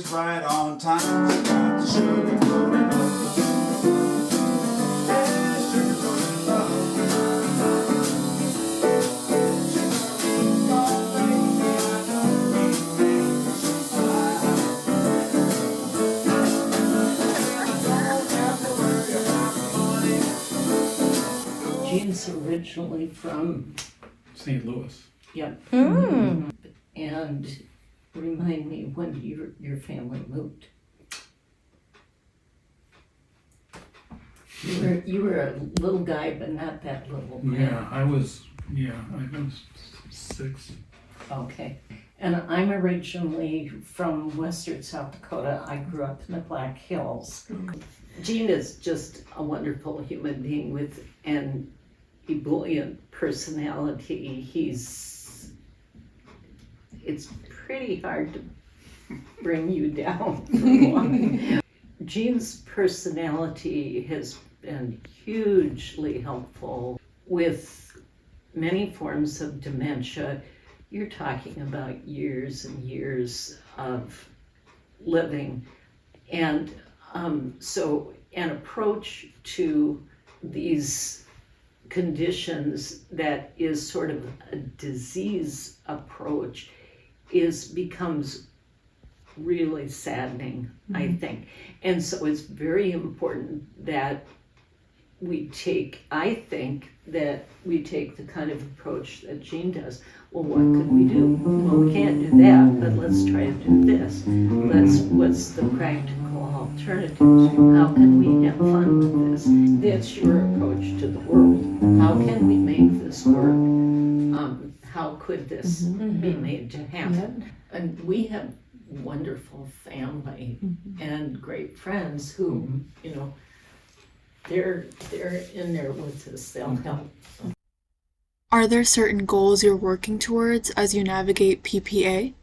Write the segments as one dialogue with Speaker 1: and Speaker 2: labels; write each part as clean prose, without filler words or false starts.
Speaker 1: is right on time. Got the sugar coated love. Yeah, sugar coated love.
Speaker 2: Gene's originally from
Speaker 3: St. Louis.
Speaker 2: Yep.
Speaker 4: Mm.
Speaker 2: And remind me when your family moved. You were a little guy, but not that little.
Speaker 3: Yeah, I was 6.
Speaker 2: Okay. And I'm originally from western South Dakota. I grew up in the Black Hills. Gene is just a wonderful human being with an ebullient personality. It's pretty hard to bring you down for one. Gene's personality has been hugely helpful with many forms of dementia. You're talking about years and years of living. And so an approach to these conditions that is sort of a disease approach becomes really saddening, I think. And so it's very important that we take the kind of approach that Gene does. Well, what could we do? Well, we can't do that, but let's try to do this. What's the practical alternatives? How can we have fun with this? That's your approach to the world. How can we make this work? How could this be made to happen? And we have wonderful family and great friends who, they're in there with us. They'll help.
Speaker 4: Are there certain goals you're working towards as you navigate PPA?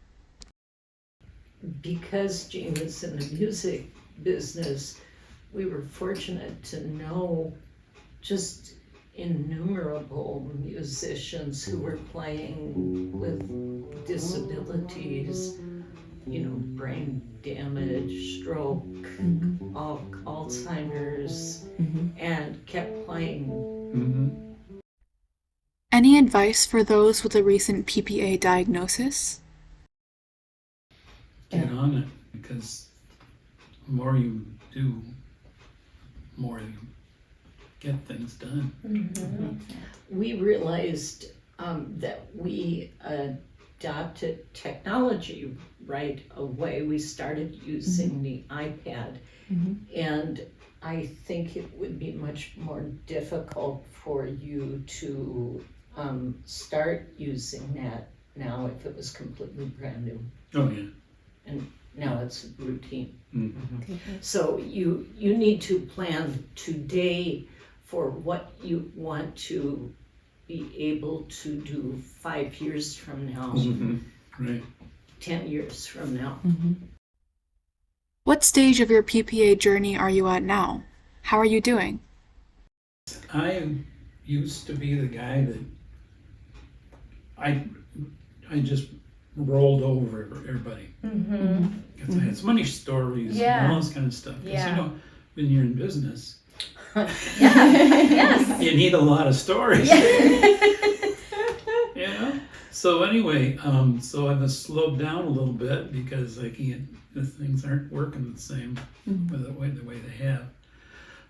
Speaker 2: Because Gene was in the music business, we were fortunate to know just innumerable musicians who were playing with disabilities, brain damage, stroke, Alzheimer's, and kept playing.
Speaker 4: Any advice for those with a recent PPA diagnosis?
Speaker 3: Get on it, because the more you do, the more you get things done.
Speaker 2: We realized that we adopted technology right away. We started using the iPad, and I think it would be much more difficult for you to start using that now if it was completely brand new.
Speaker 3: Oh, yeah.
Speaker 2: And now it's routine.
Speaker 3: Mm-hmm.
Speaker 2: So you need to plan today for what you want to be able to do 5 years from now,
Speaker 3: Right.
Speaker 2: 10 years from now.
Speaker 4: What stage of your PPA journey are you at now? How are you doing?
Speaker 3: I used to be the guy that I just rolled over everybody. Because I had so many stories and all this kind of stuff. Because when you're in business, you need a lot of stories. So anyway, so I've slowed down a little bit because the things aren't working the same the way they have.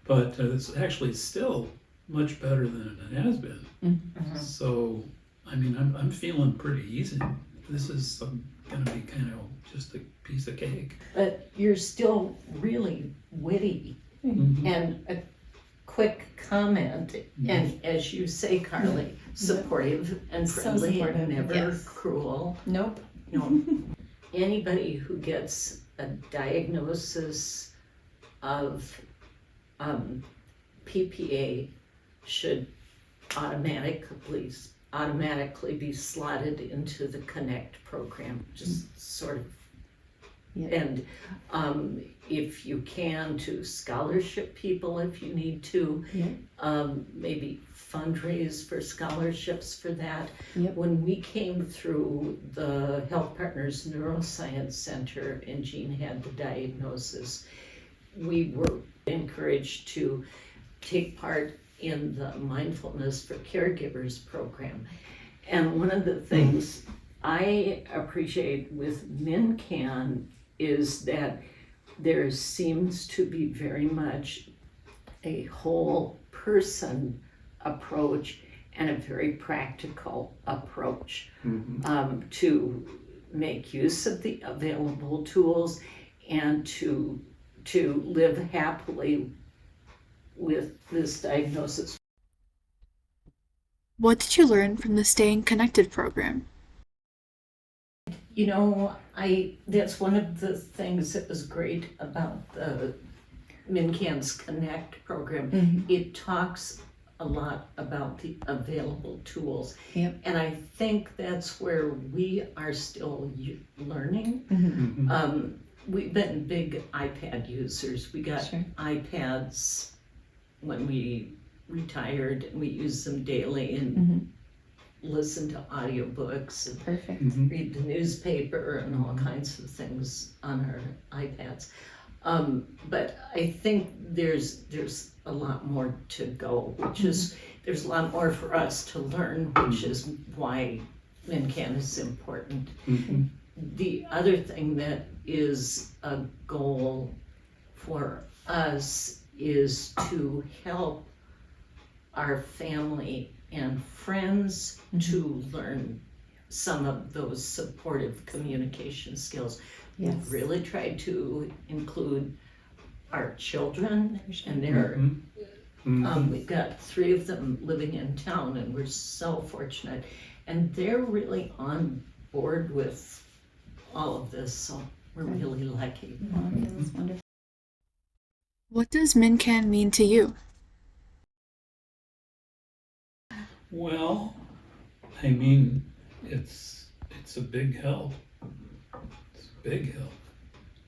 Speaker 3: But it's actually still much better than it has been. So, I'm feeling pretty easy. This is going to be kind of just a piece of cake.
Speaker 2: But you're still really witty. And a quick comment, and as you say, Carly, supportive and friendly, and never cruel.
Speaker 5: Nope.
Speaker 2: No. Anybody who gets a diagnosis of PPA should automatically be slotted into the Connect program, just sort of. And if you can, to scholarship people if you need to, maybe fundraise for scholarships for that.
Speaker 5: Yep.
Speaker 2: When we came through the Health Partners Neuroscience Center and Jean had the diagnosis, we were encouraged to take part in the Mindfulness for Caregivers program. And one of the things I appreciate with MnCAN is that there seems to be very much a whole person approach and a very practical approach to make use of the available tools and to live happily with this diagnosis.
Speaker 4: What did you learn from the Staying Connected program?
Speaker 2: You know, that's one of the things that was great about the MnCAN's Connect program. It talks a lot about the available tools.
Speaker 5: Yep.
Speaker 2: And I think that's where we are still learning. We've been big iPad users. We got
Speaker 5: Sure.
Speaker 2: iPads when we retired, and we use them daily and listen to audiobooks and
Speaker 5: Perfect.
Speaker 2: read the newspaper and all kinds of things on our iPads. But I think there's a lot more to go, which is, there's a lot more for us to learn, which is why MnCAN is important. The other thing that is a goal for us is to help our family and friends to learn some of those supportive communication skills.
Speaker 5: Yes.
Speaker 2: We've really tried to include our children, and they're we've got 3 of them living in town, and we're so fortunate, and they're really on board with all of this, so we're really lucky.
Speaker 5: That's wonderful.
Speaker 4: What does MnCAN mean to you?
Speaker 3: Well, I mean, it's a big help. It's a big help.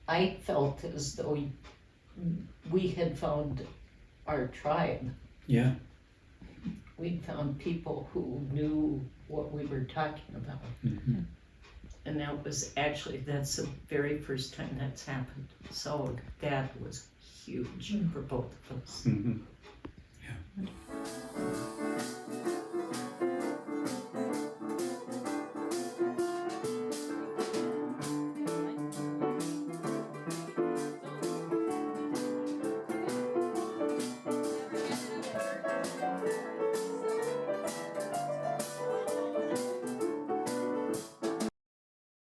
Speaker 2: I felt as though we had found our tribe.
Speaker 3: Yeah.
Speaker 2: We'd found people who knew what we were talking about. And that's the very first time that's happened. So that was huge for both of us.
Speaker 3: Yeah.